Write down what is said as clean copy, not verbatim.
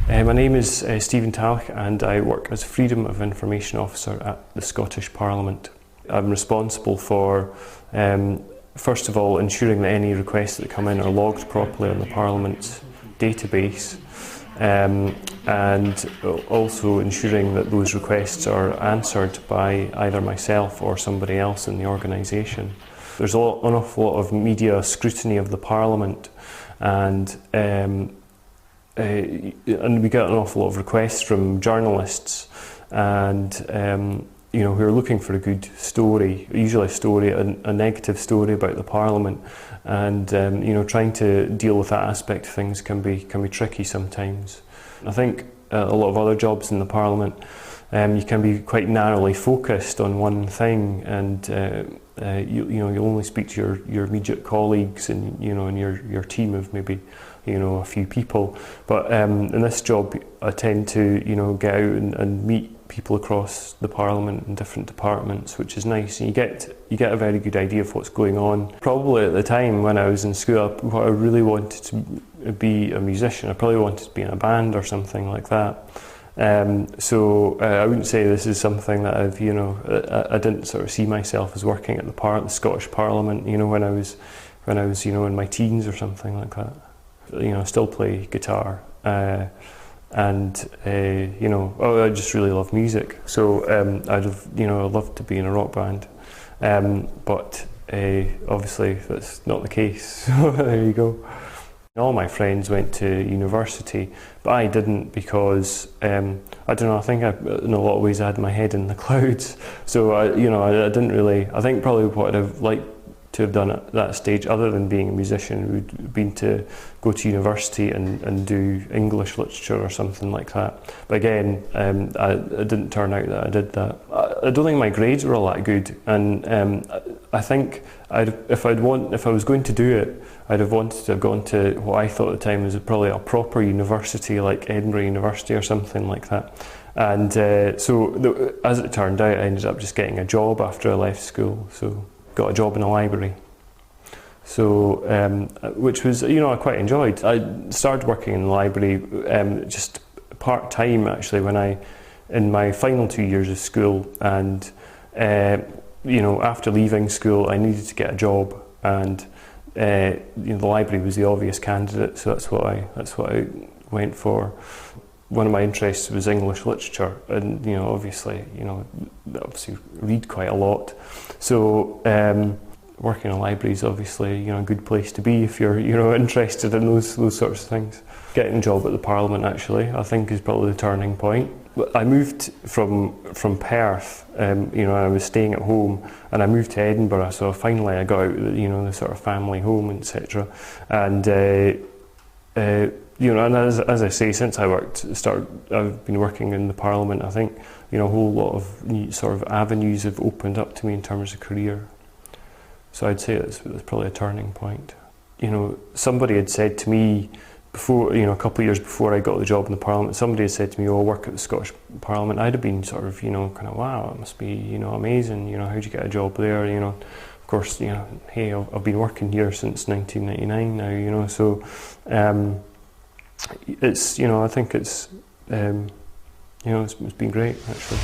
My name is Stephen Tallich and I work as Freedom of Information Officer at the Scottish Parliament. I'm responsible for, first of all, ensuring that any requests that come in are logged properly on the Parliament's database, and also ensuring that those requests are answered by either myself or somebody else in the organisation. There's an awful lot of media scrutiny of the Parliament, and we get an awful lot of requests from journalists and who are looking for a good story, usually a negative story about the Parliament, and trying to deal with that aspect of things can be tricky sometimes. I think a lot of other jobs in the Parliament, you can be quite narrowly focused on one thing, and you only speak to your immediate colleagues and your team of maybe a few people. But in this job, I tend to get out and meet people across the Parliament in different departments, which is nice, and you get a very good idea of what's going on. Probably at the time when I was in school, what I really wanted to be a musician. I probably wanted to be in a band or something like that. So I wouldn't say this is something that I didn't sort of see myself as working at the Scottish Parliament, when I was in my teens or something like that. I still play guitar, and I just really love music. So I'd love to be in a rock band, but obviously that's not the case. So there you go. All my friends went to university, but I didn't because I don't know. I think in a lot of ways I had my head in the clouds. So I didn't really. I think probably what I'd have liked to have done at that stage, other than being a musician, would have been to go to university and do English literature or something like that. But again, it didn't turn out that I did that. I don't think my grades were all that good, and I think if I was going to do it, I'd have wanted to have gone to what I thought at the time was probably a proper university, like Edinburgh University or something like that. And so as it turned out, I ended up just getting a job after I left school. So got a job in a library, so which was I quite enjoyed. I started working in the library just part-time actually in my final 2 years of school, and after leaving school I needed to get a job, and the library was the obvious candidate, so that's what I went for. One of my interests was English literature, and obviously read quite a lot. So working in a library is obviously a good place to be if you're interested in those sorts of things. Getting a job at the Parliament actually I think is probably the turning point. I moved from Perth, I was staying at home, and I moved to Edinburgh. So finally I got out the sort of family home, etc. And and as I say, since I've been working in the Parliament, I think a whole lot of sort of avenues have opened up to me in terms of career. So I'd say that's probably a turning point. Somebody had said to me before, a couple of years before I got the job in the Parliament, somebody had said to me, "Oh, I work at the Scottish Parliament." I'd have been sort of, kind of, wow, it must be, amazing. How'd you get a job there? Of course, hey, I've been working here since 1999 now. So. It's I think it's it's been great actually.